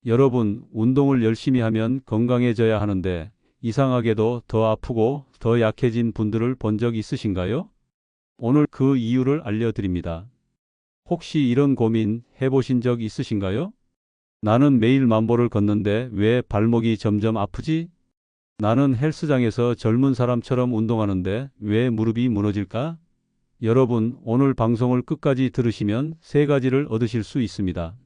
여러분, 운동을 열심히 하면 건강해져야 하는데 이상하게도 더 아프고 더 약해진 분들을 본 적 있으신가요? 오늘 그 이유를 알려드립니다. 혹시 이런 고민 해보신 적 있으신가요? 나는 매일 만보를 걷는데 왜 발목이 점점 아프지? 나는 헬스장에서 젊은 사람처럼 운동하는데 왜 무릎이 무너질까? 여러분, 오늘 방송을 끝까지 들으시면 세 가지를 얻으실 수 있습니다.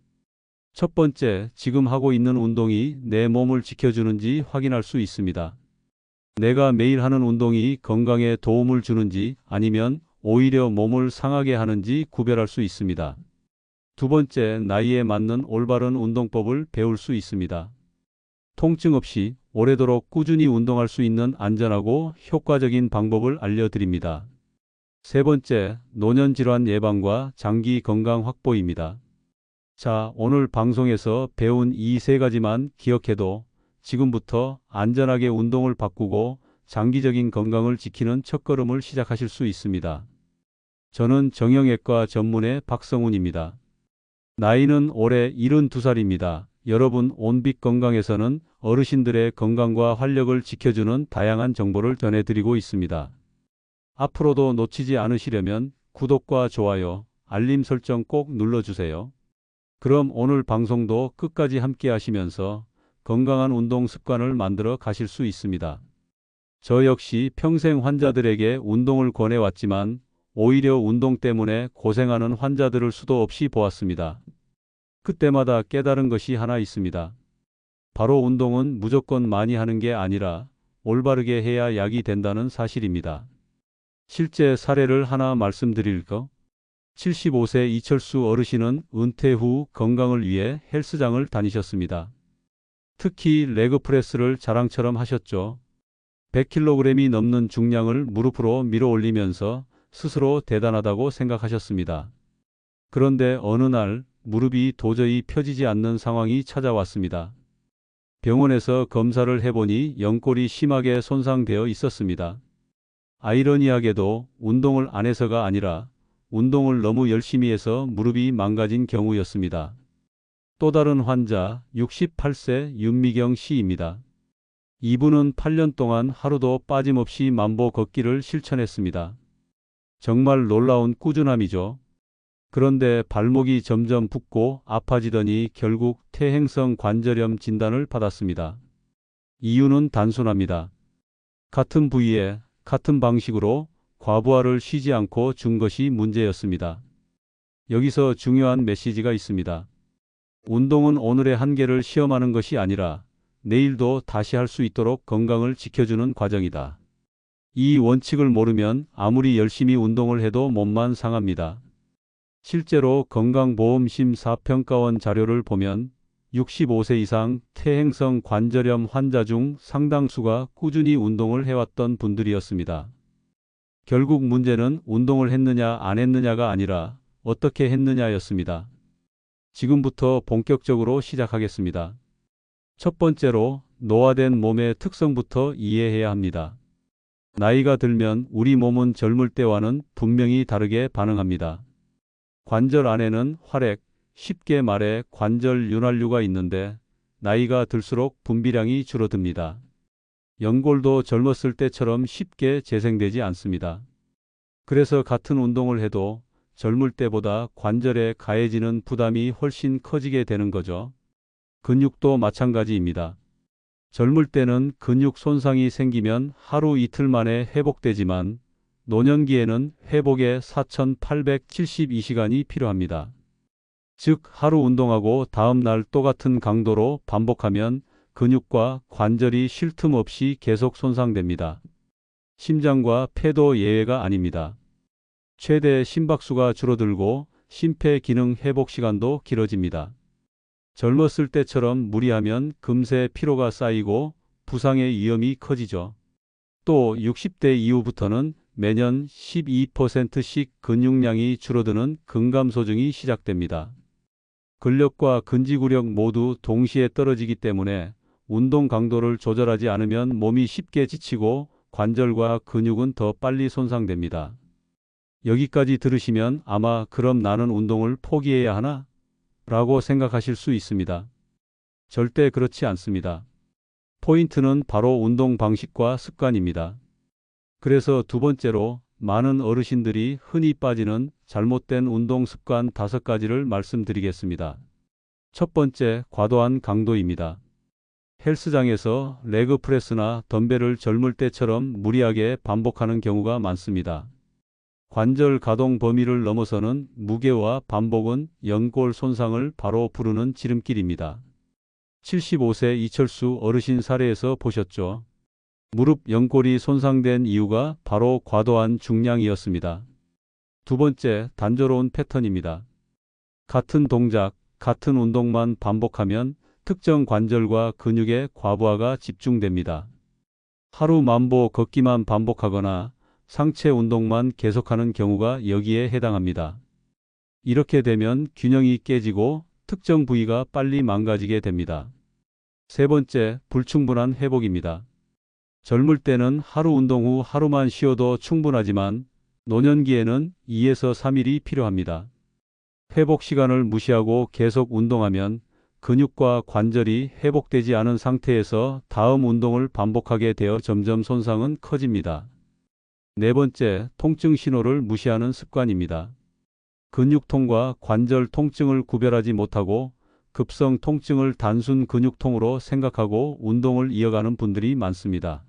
첫 번째, 지금 하고 있는 운동이 내 몸을 지켜주는지 확인할 수 있습니다. 내가 매일 하는 운동이 건강에 도움을 주는지 아니면 오히려 몸을 상하게 하는지 구별할 수 있습니다. 두 번째, 나이에 맞는 올바른 운동법을 배울 수 있습니다. 통증 없이 오래도록 꾸준히 운동할 수 있는 안전하고 효과적인 방법을 알려드립니다. 세 번째, 노년질환 예방과 장기 건강 확보입니다. 자, 오늘 방송에서 배운 이 세 가지만 기억해도 지금부터 안전하게 운동을 바꾸고 장기적인 건강을 지키는 첫걸음을 시작하실 수 있습니다. 저는 정형외과 전문의 박성훈입니다. 나이는 올해 72살입니다. 여러분, 온빛 건강에서는 어르신들의 건강과 활력을 지켜주는 다양한 정보를 전해드리고 있습니다. 앞으로도 놓치지 않으시려면 구독과 좋아요, 알림 설정 꼭 눌러주세요. 그럼 오늘 방송도 끝까지 함께 하시면서 건강한 운동 습관을 만들어 가실 수 있습니다. 저 역시 평생 환자들에게 운동을 권해왔지만 오히려 운동 때문에 고생하는 환자들을 수도 없이 보았습니다. 그때마다 깨달은 것이 하나 있습니다. 바로 운동은 무조건 많이 하는 게 아니라 올바르게 해야 약이 된다는 사실입니다. 실제 사례를 하나 말씀드릴까? 75세 이철수 어르신은 은퇴 후 건강을 위해 헬스장을 다니셨습니다. 특히 레그프레스를 자랑처럼 하셨죠. 100kg이 넘는 중량을 무릎으로 밀어 올리면서 스스로 대단하다고 생각하셨습니다. 그런데 어느 날 무릎이 도저히 펴지지 않는 상황이 찾아왔습니다. 병원에서 검사를 해보니 연골이 심하게 손상되어 있었습니다. 아이러니하게도 운동을 안 해서가 아니라 운동을 너무 열심히 해서 무릎이 망가진 경우였습니다. 또 다른 환자 68세 윤미경 씨입니다. 이분은 8년 동안 하루도 빠짐없이 만보 걷기를 실천했습니다. 정말 놀라운 꾸준함이죠. 그런데 발목이 점점 붓고 아파지더니 결국 퇴행성 관절염 진단을 받았습니다. 이유는 단순합니다. 같은 부위에 같은 방식으로 과부하를 쉬지 않고 준 것이 문제였습니다. 여기서 중요한 메시지가 있습니다. 운동은 오늘의 한계를 시험하는 것이 아니라 내일도 다시 할 수 있도록 건강을 지켜주는 과정이다. 이 원칙을 모르면 아무리 열심히 운동을 해도 몸만 상합니다. 실제로 건강보험심사평가원 자료를 보면 65세 이상 퇴행성 관절염 환자 중 상당수가 꾸준히 운동을 해왔던 분들이었습니다. 결국 문제는 운동을 했느냐 안 했느냐가 아니라 어떻게 했느냐였습니다. 지금부터 본격적으로 시작하겠습니다. 첫 번째로 노화된 몸의 특성부터 이해해야 합니다. 나이가 들면 우리 몸은 젊을 때와는 분명히 다르게 반응합니다. 관절 안에는 활액, 쉽게 말해 관절 윤활유가 있는데 나이가 들수록 분비량이 줄어듭니다. 연골도 젊었을 때처럼 쉽게 재생되지 않습니다. 그래서 같은 운동을 해도 젊을 때보다 관절에 가해지는 부담이 훨씬 커지게 되는 거죠. 근육도 마찬가지입니다. 젊을 때는 근육 손상이 생기면 하루 이틀 만에 회복되지만 노년기에는 회복에 4,872시간이 필요합니다. 즉 하루 운동하고 다음 날 똑같은 강도로 반복하면 근육과 관절이 쉴 틈 없이 계속 손상됩니다. 심장과 폐도 예외가 아닙니다. 최대 심박수가 줄어들고 심폐 기능 회복 시간도 길어집니다. 젊었을 때처럼 무리하면 금세 피로가 쌓이고 부상의 위험이 커지죠. 또 60대 이후부터는 매년 12%씩 근육량이 줄어드는 근감소증이 시작됩니다. 근력과 근지구력 모두 동시에 떨어지기 때문에 운동 강도를 조절하지 않으면 몸이 쉽게 지치고 관절과 근육은 더 빨리 손상됩니다. 여기까지 들으시면 아마 그럼 나는 운동을 포기해야 하나? 라고 생각하실 수 있습니다. 절대 그렇지 않습니다. 포인트는 바로 운동 방식과 습관입니다. 그래서 두 번째로 많은 어르신들이 흔히 빠지는 잘못된 운동 습관 5가지를 말씀드리겠습니다. 첫 번째, 과도한 강도입니다. 헬스장에서 레그 프레스나 덤벨을 젊을 때처럼 무리하게 반복하는 경우가 많습니다. 관절 가동 범위를 넘어서는 무게와 반복은 연골 손상을 바로 부르는 지름길입니다. 75세 이철수 어르신 사례에서 보셨죠? 무릎 연골이 손상된 이유가 바로 과도한 중량이었습니다. 두 번째, 단조로운 패턴입니다. 같은 동작, 같은 운동만 반복하면 특정 관절과 근육의 과부하가 집중됩니다. 하루 만보 걷기만 반복하거나 상체 운동만 계속하는 경우가 여기에 해당합니다. 이렇게 되면 균형이 깨지고 특정 부위가 빨리 망가지게 됩니다. 세 번째, 불충분한 회복입니다. 젊을 때는 하루 운동 후 하루만 쉬어도 충분하지만 노년기에는 2에서 3일이 필요합니다. 회복 시간을 무시하고 계속 운동하면 근육과 관절이 회복되지 않은 상태에서 다음 운동을 반복하게 되어 점점 손상은 커집니다. 네 번째, 통증 신호를 무시하는 습관입니다. 근육통과 관절 통증을 구별하지 못하고 급성 통증을 단순 근육통으로 생각하고 운동을 이어가는 분들이 많습니다.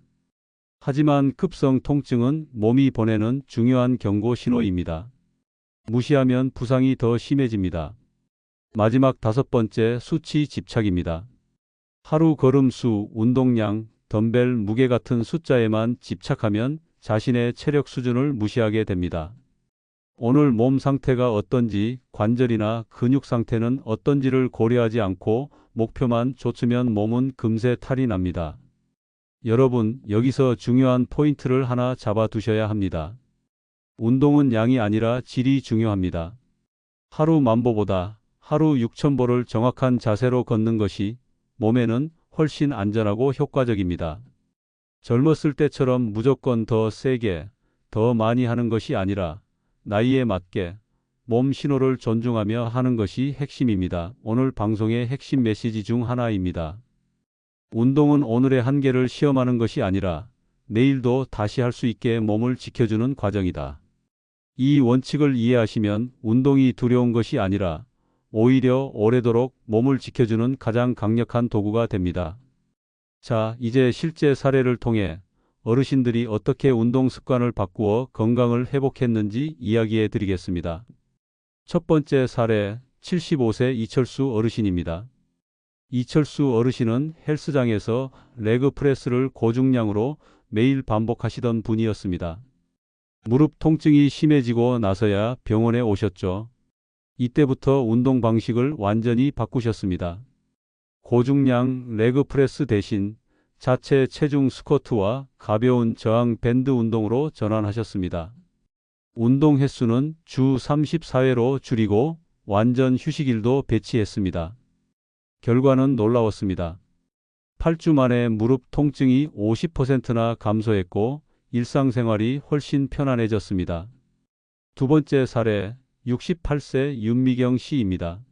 하지만 급성 통증은 몸이 보내는 중요한 경고 신호입니다. 무시하면 부상이 더 심해집니다. 마지막 5번째, 수치 집착입니다. 하루 걸음 수, 운동량, 덤벨 무게 같은 숫자에만 집착하면 자신의 체력 수준을 무시하게 됩니다. 오늘 몸 상태가 어떤지, 관절이나 근육 상태는 어떤지를 고려하지 않고 목표만 좇으면 몸은 금세 탈이 납니다. 여러분, 여기서 중요한 포인트를 하나 잡아두셔야 합니다. 운동은 양이 아니라 질이 중요합니다. 하루 10,000보다 하루 6,000보를 정확한 자세로 걷는 것이 몸에는 훨씬 안전하고 효과적입니다. 젊었을 때처럼 무조건 더 세게, 더 많이 하는 것이 아니라 나이에 맞게 몸 신호를 존중하며 하는 것이 핵심입니다. 오늘 방송의 핵심 메시지 중 하나입니다. 운동은 오늘의 한계를 시험하는 것이 아니라 내일도 다시 할 수 있게 몸을 지켜주는 과정이다. 이 원칙을 이해하시면 운동이 두려운 것이 아니라 오히려 오래도록 몸을 지켜주는 가장 강력한 도구가 됩니다. 자, 이제 실제 사례를 통해 어르신들이 어떻게 운동 습관을 바꾸어 건강을 회복했는지 이야기해 드리겠습니다. 첫 번째 사례, 75세 이철수 어르신입니다. 이철수 어르신은 헬스장에서 레그 프레스를 고중량으로 매일 반복하시던 분이었습니다. 무릎 통증이 심해지고 나서야 병원에 오셨죠. 이때부터 운동 방식을 완전히 바꾸셨습니다. 고중량 레그 프레스 대신 자체 체중 스쿼트와 가벼운 저항 밴드 운동으로 전환하셨습니다. 운동 횟수는 주 34회로 줄이고 완전 휴식일도 배치했습니다. 결과는 놀라웠습니다. 8주 만에 무릎 통증이 50%나 감소했고 일상생활이 훨씬 편안해졌습니다. 두 번째 사례, 68세 윤미경 씨입니다.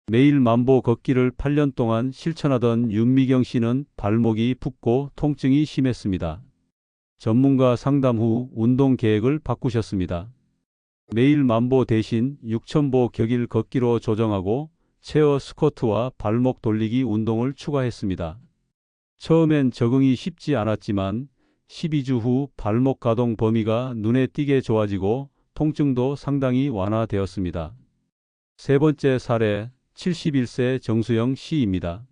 매일 만보 걷기를 8년 동안 실천하던 윤미경 씨는 발목이 붓고 통증이 심했습니다. 전문가 상담 후 운동 계획을 바꾸셨습니다. 매일 만보 대신 6,000보 격일 걷기로 조정하고 체어 스쿼트와 발목 돌리기 운동을 추가했습니다. 처음엔 적응이 쉽지 않았지만 12주 후 발목 가동 범위가 눈에 띄게 좋아지고 통증도 상당히 완화되었습니다. 세 번째 사례, 71세 정수영 씨입니다.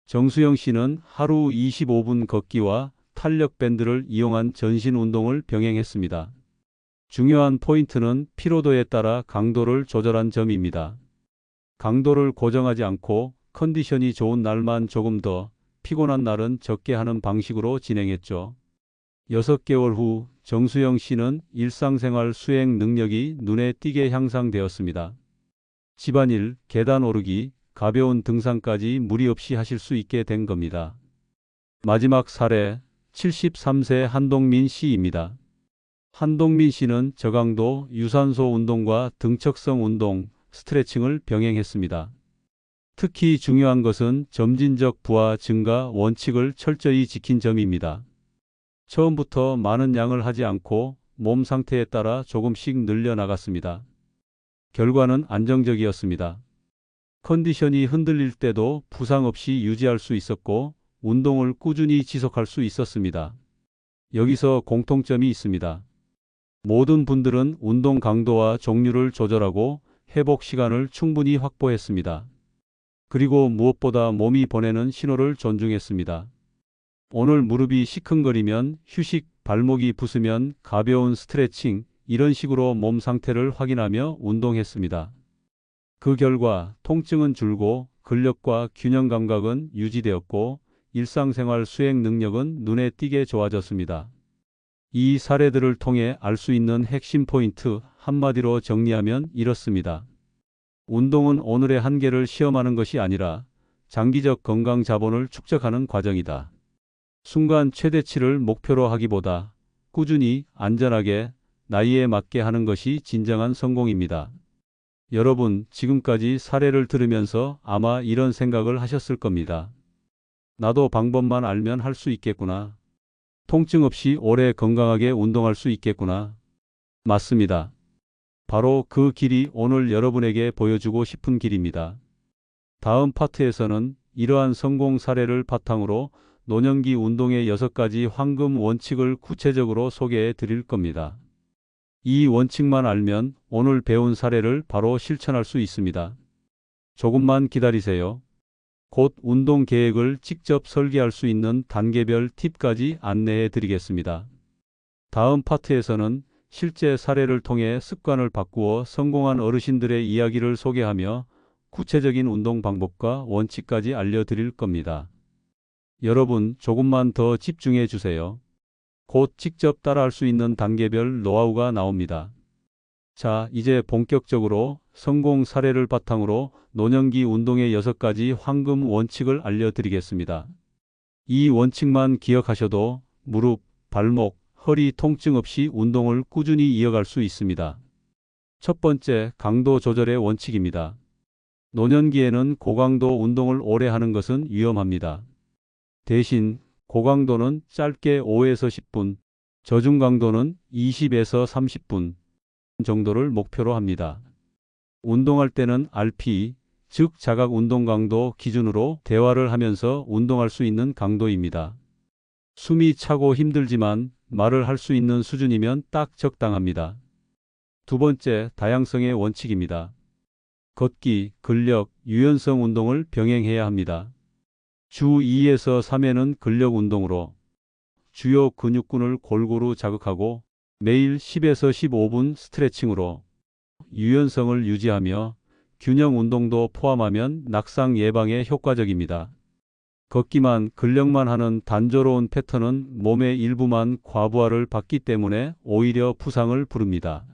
정수영 씨는 하루 25분 걷기와 탄력 밴드를 이용한 전신 운동을 병행했습니다. 중요한 포인트는 피로도에 따라 강도를 조절한 점입니다. 강도를 고정하지 않고 컨디션이 좋은 날만 조금 더, 피곤한 날은 적게 하는 방식으로 진행했죠. 6개월 후 정수영 씨는 일상생활 수행 능력이 눈에 띄게 향상되었습니다. 집안일, 계단 오르기, 가벼운 등산까지 무리 없이 하실 수 있게 된 겁니다. 마지막 사례, 73세 한동민 씨입니다. 한동민 씨는 저강도 유산소 운동과 등척성 운동, 스트레칭을 병행했습니다. 특히 중요한 것은 점진적 부하 증가 원칙을 철저히 지킨 점입니다. 처음부터 많은 양을 하지 않고 몸 상태에 따라 조금씩 늘려 나갔습니다. 결과는 안정적이었습니다. 컨디션이 흔들릴 때도 부상 없이 유지할 수 있었고 운동을 꾸준히 지속할 수 있었습니다. 여기서 공통점이 있습니다. 모든 분들은 운동 강도와 종류를 조절하고 회복 시간을 충분히 확보했습니다. 그리고 무엇보다 몸이 보내는 신호를 존중했습니다. 오늘 무릎이 시큰거리면 휴식, 발목이 부으면 가벼운 스트레칭, 이런 식으로 몸 상태를 확인하며 운동했습니다. 그 결과 통증은 줄고 근력과 균형 감각은 유지되었고 일상생활 수행 능력은 눈에 띄게 좋아졌습니다. 이 사례들을 통해 알 수 있는 핵심 포인트 한마디로 정리하면 이렇습니다. 운동은 오늘의 한계를 시험하는 것이 아니라 장기적 건강 자본을 축적하는 과정이다. 순간 최대치를 목표로 하기보다 꾸준히 안전하게 나이에 맞게 하는 것이 진정한 성공입니다. 여러분, 지금까지 사례를 들으면서 아마 이런 생각을 하셨을 겁니다. 나도 방법만 알면 할 수 있겠구나. 통증 없이 오래 건강하게 운동할 수 있겠구나. 맞습니다. 바로 그 길이 오늘 여러분에게 보여주고 싶은 길입니다. 다음 파트에서는 이러한 성공 사례를 바탕으로 노년기 운동의 6가지 황금 원칙을 구체적으로 소개해 드릴 겁니다. 이 원칙만 알면 오늘 배운 사례를 바로 실천할 수 있습니다. 조금만 기다리세요. 곧 운동 계획을 직접 설계할 수 있는 단계별 팁까지 안내해 드리겠습니다. 다음 파트에서는 실제 사례를 통해 습관을 바꾸어 성공한 어르신들의 이야기를 소개하며 구체적인 운동 방법과 원칙까지 알려드릴 겁니다. 여러분, 조금만 더 집중해 주세요. 곧 직접 따라할 수 있는 단계별 노하우가 나옵니다. 자, 이제 본격적으로 성공 사례를 바탕으로 노년기 운동의 6가지 황금 원칙을 알려드리겠습니다. 이 원칙만 기억하셔도 무릎, 발목, 허리 통증 없이 운동을 꾸준히 이어갈 수 있습니다. 첫 번째, 강도 조절의 원칙입니다. 노년기에는 고강도 운동을 오래 하는 것은 위험합니다. 대신 고강도는 짧게 5에서 10분, 저중강도는 20에서 30분 정도를 목표로 합니다. 운동할 때는 RPE, 즉 자각 운동 강도 기준으로 대화를 하면서 운동할 수 있는 강도입니다. 숨이 차고 힘들지만 말을 할 수 있는 수준이면 딱 적당합니다. 두 번째, 다양성의 원칙입니다. 걷기, 근력, 유연성 운동을 병행해야 합니다. 주 2에서 3회는 근력 운동으로 주요 근육군을 골고루 자극하고 매일 10에서 15분 스트레칭으로 유연성을 유지하며 균형 운동도 포함하면 낙상 예방에 효과적입니다. 걷기만, 근력만 하는 단조로운 패턴은 몸의 일부만 과부하를 받기 때문에 오히려 부상을 부릅니다.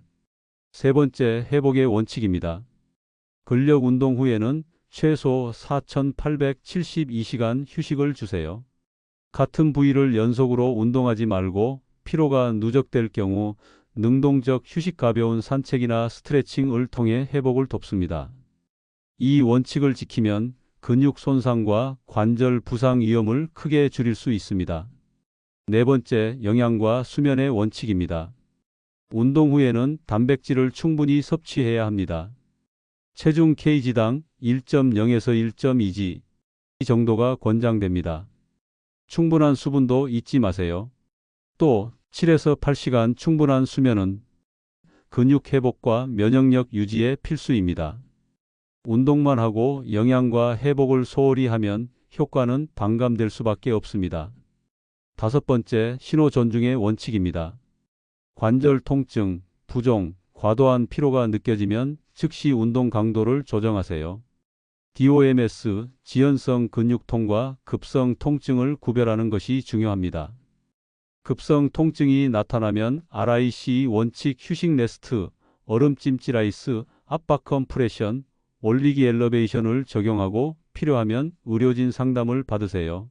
세 번째, 회복의 원칙입니다. 근력 운동 후에는 최소 4,872시간 휴식을 주세요. 같은 부위를 연속으로 운동하지 말고 피로가 누적될 경우 능동적 휴식, 가벼운 산책이나 스트레칭을 통해 회복을 돕습니다. 이 원칙을 지키면 근육 손상과 관절 부상 위험을 크게 줄일 수 있습니다. 네 번째, 영양과 수면의 원칙입니다. 운동 후에는 단백질을 충분히 섭취해야 합니다. 체중 kg당 1.0에서 1.2g 정도가 권장됩니다. 충분한 수분도 잊지 마세요. 또 7에서 8시간 충분한 수면은 근육 회복과 면역력 유지에 필수입니다. 운동만 하고 영양과 회복을 소홀히 하면 효과는 반감될 수밖에 없습니다. 다섯 번째, 신호 존중의 원칙입니다. 관절 통증, 부종, 과도한 피로가 느껴지면 즉시 운동 강도를 조정하세요. DOMS, 지연성 근육통과 급성 통증을 구별하는 것이 중요합니다. 급성 통증이 나타나면 RIC 원칙, 휴식 레스트, 얼음찜질 아이스, 압박 컴프레션, 올리기 엘리베이션을 적용하고 필요하면 의료진 상담을 받으세요.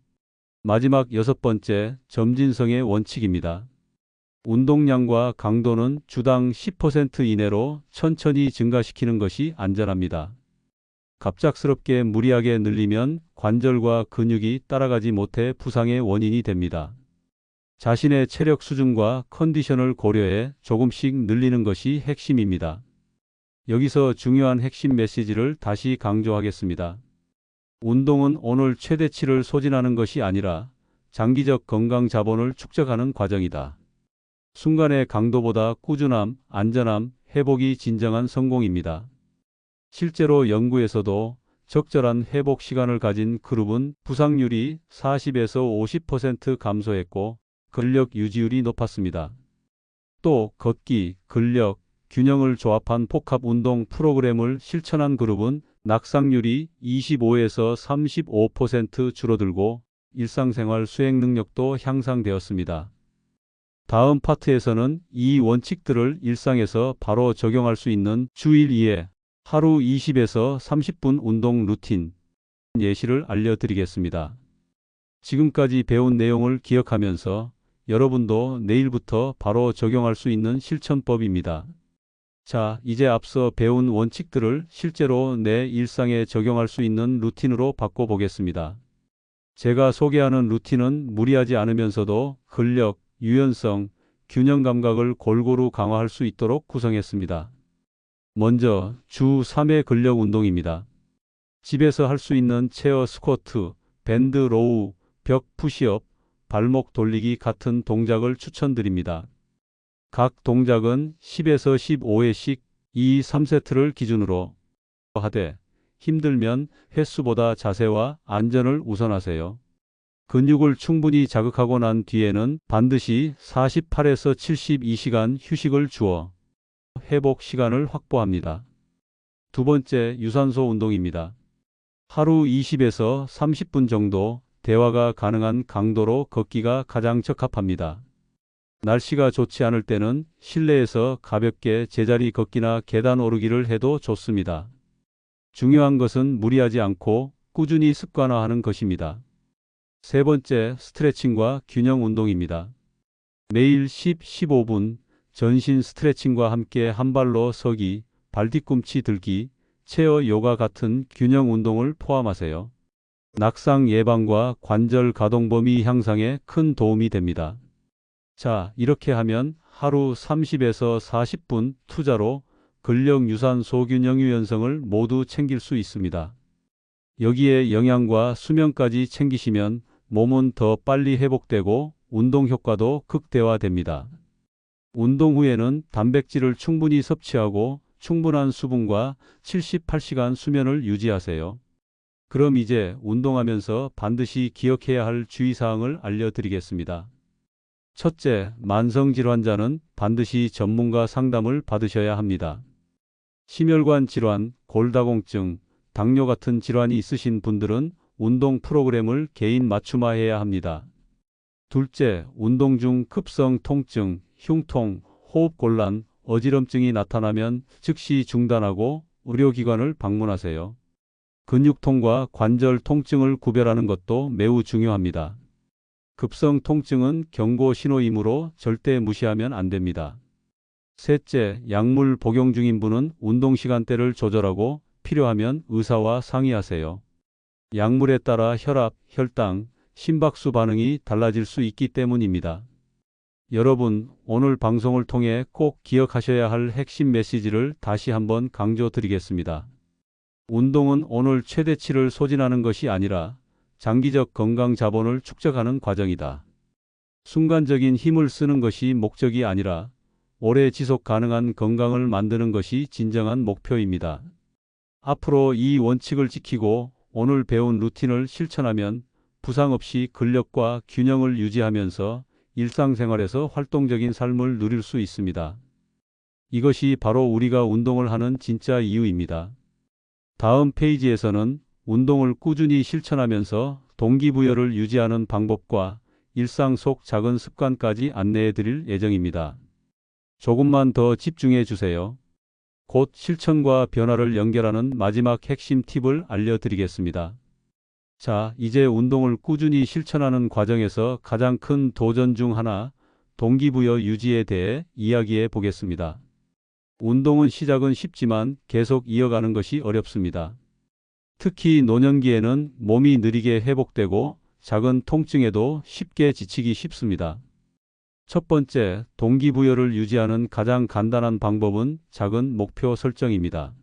마지막 여섯 번째, 점진성의 원칙입니다. 운동량과 강도는 주당 10% 이내로 천천히 증가시키는 것이 안전합니다. 갑작스럽게 무리하게 늘리면 관절과 근육이 따라가지 못해 부상의 원인이 됩니다. 자신의 체력 수준과 컨디션을 고려해 조금씩 늘리는 것이 핵심입니다. 여기서 중요한 핵심 메시지를 다시 강조하겠습니다. 운동은 오늘 최대치를 소진하는 것이 아니라 장기적 건강 자본을 축적하는 과정이다. 순간의 강도보다 꾸준함, 안전함, 회복이 진정한 성공입니다. 실제로 연구에서도 적절한 회복 시간을 가진 그룹은 부상률이 40에서 50% 감소했고 근력 유지율이 높았습니다. 또 걷기, 근력, 균형을 조합한 복합 운동 프로그램을 실천한 그룹은 낙상률이 25에서 35% 줄어들고 일상생활 수행 능력도 향상되었습니다. 다음 파트에서는 이 원칙들을 일상에서 바로 적용할 수 있는 주일 2회 하루 20에서 30분 운동 루틴 예시를 알려드리겠습니다. 지금까지 배운 내용을 기억하면서 여러분도 내일부터 바로 적용할 수 있는 실천법입니다. 자, 이제 앞서 배운 원칙들을 실제로 내 일상에 적용할 수 있는 루틴으로 바꿔보겠습니다. 제가 소개하는 루틴은 무리하지 않으면서도 근력, 유연성, 균형 감각을 골고루 강화할 수 있도록 구성했습니다. 먼저 주 3회 근력 운동입니다. 집에서 할 수 있는 체어 스쿼트, 밴드 로우, 벽 푸시업, 발목 돌리기 같은 동작을 추천드립니다. 각 동작은 10에서 15회씩 2, 3세트를 기준으로 하되 힘들면 횟수보다 자세와 안전을 우선하세요. 근육을 충분히 자극하고 난 뒤에는 반드시 48에서 72시간 휴식을 주어 회복 시간을 확보합니다. 두 번째, 유산소 운동입니다. 하루 20에서 30분 정도 대화가 가능한 강도로 걷기가 가장 적합합니다. 날씨가 좋지 않을 때는 실내에서 가볍게 제자리 걷기나 계단 오르기를 해도 좋습니다. 중요한 것은 무리하지 않고 꾸준히 습관화하는 것입니다. 세 번째, 스트레칭과 균형 운동입니다. 매일 10-15분 전신 스트레칭과 함께 한 발로 서기, 발뒤꿈치 들기, 체어 요가 같은 균형 운동을 포함하세요. 낙상 예방과 관절 가동 범위 향상에 큰 도움이 됩니다. 자, 이렇게 하면 하루 30에서 40분 투자로 근력 유산소 균형 유연성을 모두 챙길 수 있습니다. 여기에 영양과 수면까지 챙기시면 몸은 더 빨리 회복되고 운동 효과도 극대화됩니다. 운동 후에는 단백질을 충분히 섭취하고 충분한 수분과 78시간 수면을 유지하세요. 그럼 이제 운동하면서 반드시 기억해야 할 주의사항을 알려드리겠습니다. 첫째, 만성질환자는 반드시 전문가 상담을 받으셔야 합니다. 심혈관 질환, 골다공증, 당뇨 같은 질환이 있으신 분들은 운동 프로그램을 개인 맞춤화해야 합니다. 둘째, 운동 중 급성 통증, 흉통, 호흡곤란, 어지럼증이 나타나면 즉시 중단하고 의료기관을 방문하세요. 근육통과 관절 통증을 구별하는 것도 매우 중요합니다. 급성 통증은 경고 신호이므로 절대 무시하면 안 됩니다. 셋째, 약물 복용 중인 분은 운동 시간대를 조절하고 필요하면 의사와 상의하세요. 약물에 따라 혈압, 혈당, 심박수 반응이 달라질 수 있기 때문입니다. 여러분, 오늘 방송을 통해 꼭 기억하셔야 할 핵심 메시지를 다시 한번 강조드리겠습니다. 운동은 오늘 최대치를 소진하는 것이 아니라 장기적 건강 자본을 축적하는 과정이다. 순간적인 힘을 쓰는 것이 목적이 아니라 오래 지속 가능한 건강을 만드는 것이 진정한 목표입니다. 앞으로 이 원칙을 지키고 오늘 배운 루틴을 실천하면 부상 없이 근력과 균형을 유지하면서 일상생활에서 활동적인 삶을 누릴 수 있습니다. 이것이 바로 우리가 운동을 하는 진짜 이유입니다. 다음 페이지에서는 운동을 꾸준히 실천하면서 동기부여를 유지하는 방법과 일상 속 작은 습관까지 안내해 드릴 예정입니다. 조금만 더 집중해 주세요. 곧 실천과 변화를 연결하는 마지막 핵심 팁을 알려드리겠습니다. 자, 이제 운동을 꾸준히 실천하는 과정에서 가장 큰 도전 중 하나, 동기부여 유지에 대해 이야기해 보겠습니다. 운동은 시작은 쉽지만 계속 이어가는 것이 어렵습니다. 특히 노년기에는 몸이 느리게 회복되고 작은 통증에도 쉽게 지치기 쉽습니다. 첫 번째, 동기부여를 유지하는 가장 간단한 방법은 작은 목표 설정입니다.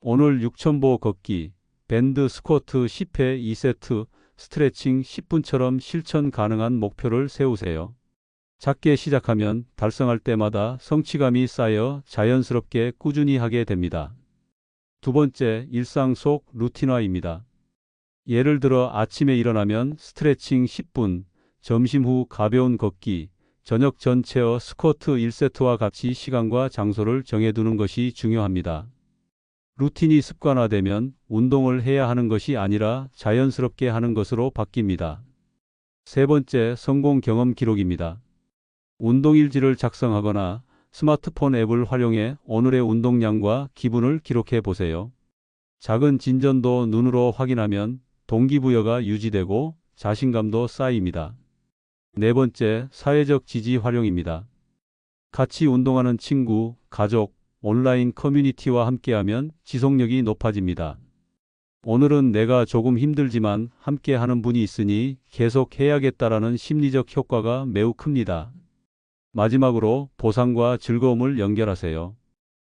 오늘 6,000보 걷기, 밴드 스쿼트 10회 2세트, 스트레칭 10분처럼 실천 가능한 목표를 세우세요. 작게 시작하면 달성할 때마다 성취감이 쌓여 자연스럽게 꾸준히 하게 됩니다. 두 번째, 일상 속 루틴화입니다. 예를 들어 아침에 일어나면 스트레칭 10분, 점심 후 가벼운 걷기, 저녁 전 체어 스쿼트 1세트와 같이 시간과 장소를 정해두는 것이 중요합니다. 루틴이 습관화되면 운동을 해야 하는 것이 아니라 자연스럽게 하는 것으로 바뀝니다. 세 번째, 성공 경험 기록입니다. 운동일지를 작성하거나 스마트폰 앱을 활용해 오늘의 운동량과 기분을 기록해 보세요. 작은 진전도 눈으로 확인하면 동기부여가 유지되고 자신감도 쌓입니다. 네 번째, 사회적 지지 활용입니다. 같이 운동하는 친구, 가족, 온라인 커뮤니티와 함께하면 지속력이 높아집니다. 오늘은 내가 조금 힘들지만 함께 하는 분이 있으니 계속 해야겠다라는 심리적 효과가 매우 큽니다. 마지막으로 보상과 즐거움을 연결하세요.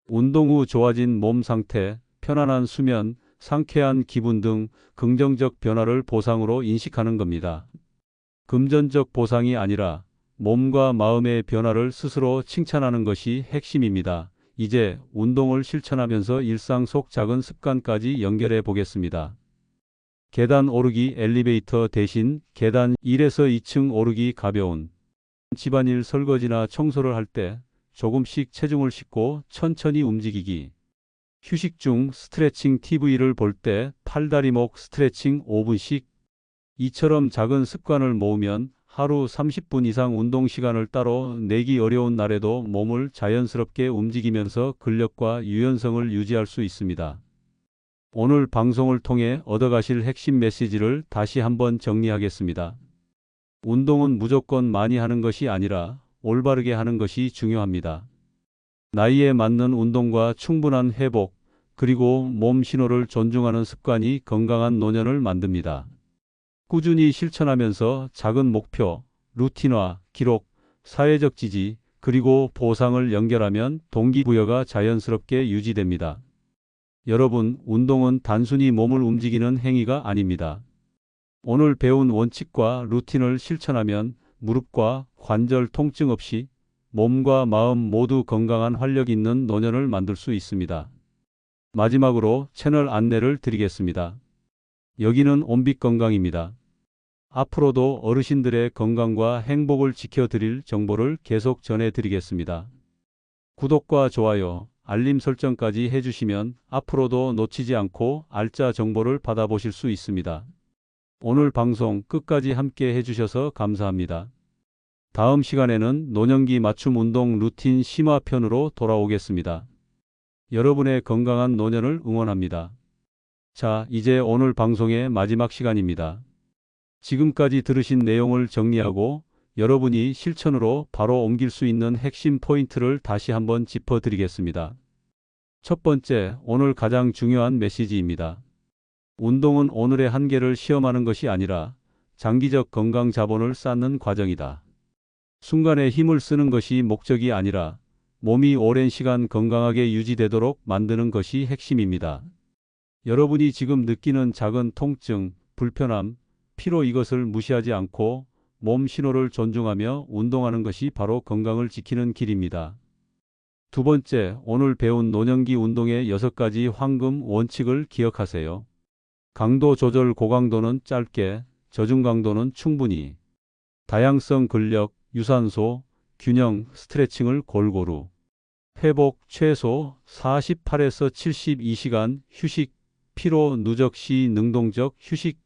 운동 후 좋아진 몸 상태, 편안한 수면, 상쾌한 기분 등 긍정적 변화를 보상으로 인식하는 겁니다. 금전적 보상이 아니라 몸과 마음의 변화를 스스로 칭찬하는 것이 핵심입니다. 이제 운동을 실천하면서 일상 속 작은 습관까지 연결해 보겠습니다. 계단 오르기 엘리베이터 대신 계단 1에서 2층 오르기 가벼운 집안일 설거지나 청소를 할 때 조금씩 체중을 싣고 천천히 움직이기. 휴식 중 스트레칭 TV를 볼 때 팔다리목 스트레칭 5분씩. 이처럼 작은 습관을 모으면 하루 30분 이상 운동 시간을 따로 내기 어려운 날에도 몸을 자연스럽게 움직이면서 근력과 유연성을 유지할 수 있습니다. 오늘 방송을 통해 얻어가실 핵심 메시지를 다시 한번 정리하겠습니다. 운동은 무조건 많이 하는 것이 아니라 올바르게 하는 것이 중요합니다. 나이에 맞는 운동과 충분한 회복, 그리고 몸 신호를 존중하는 습관이 건강한 노년을 만듭니다. 꾸준히 실천하면서 작은 목표, 루틴화, 기록, 사회적 지지, 그리고 보상을 연결하면 동기부여가 자연스럽게 유지됩니다. 여러분, 운동은 단순히 몸을 움직이는 행위가 아닙니다. 오늘 배운 원칙과 루틴을 실천하면 무릎과 관절 통증 없이 몸과 마음 모두 건강한 활력 있는 노년을 만들 수 있습니다. 마지막으로 채널 안내를 드리겠습니다. 여기는 온빛건강입니다. 앞으로도 어르신들의 건강과 행복을 지켜드릴 정보를 계속 전해드리겠습니다. 구독과 좋아요, 알림 설정까지 해주시면 앞으로도 놓치지 않고 알짜 정보를 받아보실 수 있습니다. 오늘 방송 끝까지 함께 해주셔서 감사합니다. 다음 시간에는 노년기 맞춤 운동 루틴 심화편으로 돌아오겠습니다. 여러분의 건강한 노년을 응원합니다. 자, 이제 오늘 방송의 마지막 시간입니다. 지금까지 들으신 내용을 정리하고 여러분이 실천으로 바로 옮길 수 있는 핵심 포인트를 다시 한번 짚어드리겠습니다. 첫 번째, 오늘 가장 중요한 메시지입니다. 운동은 오늘의 한계를 시험하는 것이 아니라 장기적 건강 자본을 쌓는 과정이다. 순간에 힘을 쓰는 것이 목적이 아니라 몸이 오랜 시간 건강하게 유지되도록 만드는 것이 핵심입니다. 여러분이 지금 느끼는 작은 통증, 불편함, 피로 이것을 무시하지 않고 몸 신호를 존중하며 운동하는 것이 바로 건강을 지키는 길입니다. 두 번째, 오늘 배운 노년기 운동의 6가지 황금 원칙을 기억하세요. 강도 조절 고강도는 짧게, 저중 강도는 충분히. 다양성 근력, 유산소, 균형, 스트레칭을 골고루. 회복 최소 48에서 72시간 휴식, 피로 누적 시 능동적 휴식.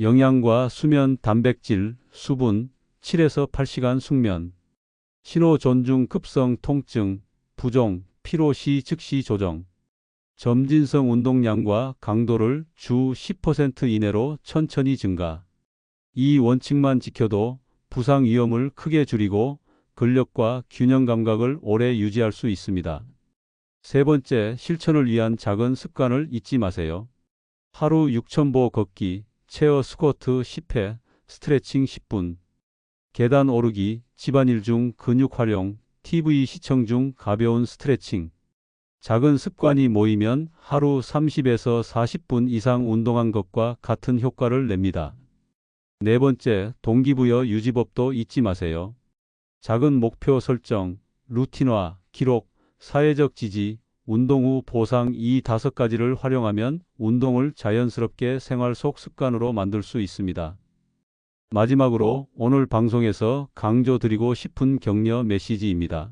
영양과 수면, 단백질, 수분, 7에서 8시간 숙면. 신호 존중, 급성 통증, 부종, 피로 시 즉시 조정. 점진성 운동량과 강도를 주 10% 이내로 천천히 증가. 이 원칙만 지켜도 부상 위험을 크게 줄이고 근력과 균형 감각을 오래 유지할 수 있습니다. 세 번째, 실천을 위한 작은 습관을 잊지 마세요. 하루 6,000보 걷기, 체어 스쿼트 10회, 스트레칭 10분. 계단 오르기, 집안일 중 근육 활용, TV 시청 중 가벼운 스트레칭. 작은 습관이 모이면 하루 30에서 40분 이상 운동한 것과 같은 효과를 냅니다. 네 번째, 동기부여 유지법도 잊지 마세요. 작은 목표 설정, 루틴화, 기록, 사회적 지지, 운동 후 보상 이 5가지를 활용하면 운동을 자연스럽게 생활 속 습관으로 만들 수 있습니다. 마지막으로 오늘 방송에서 강조드리고 싶은 격려 메시지입니다.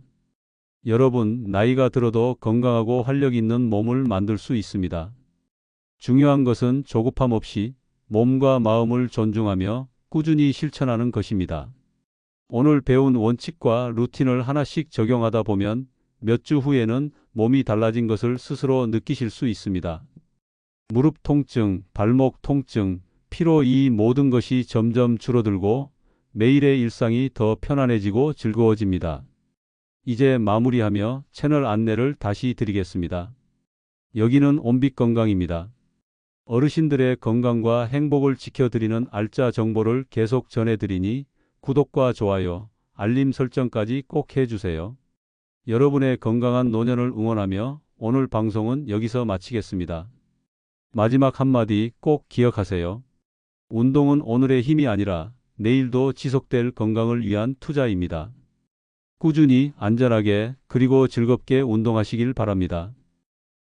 여러분, 나이가 들어도 건강하고 활력 있는 몸을 만들 수 있습니다. 중요한 것은 조급함 없이 몸과 마음을 존중하며 꾸준히 실천하는 것입니다. 오늘 배운 원칙과 루틴을 하나씩 적용하다 보면 몇 주 후에는 몸이 달라진 것을 스스로 느끼실 수 있습니다. 무릎 통증, 발목 통증, 피로 이 모든 것이 점점 줄어들고 매일의 일상이 더 편안해지고 즐거워집니다. 이제 마무리하며 채널 안내를 다시 드리겠습니다. 여기는 온빛건강입니다. 어르신들의 건강과 행복을 지켜드리는 알짜 정보를 계속 전해드리니 구독과 좋아요, 알림 설정까지 꼭 해주세요. 여러분의 건강한 노년을 응원하며 오늘 방송은 여기서 마치겠습니다. 마지막 한마디 꼭 기억하세요. 운동은 오늘의 힘이 아니라 내일도 지속될 건강을 위한 투자입니다. 꾸준히 안전하게 그리고 즐겁게 운동하시길 바랍니다.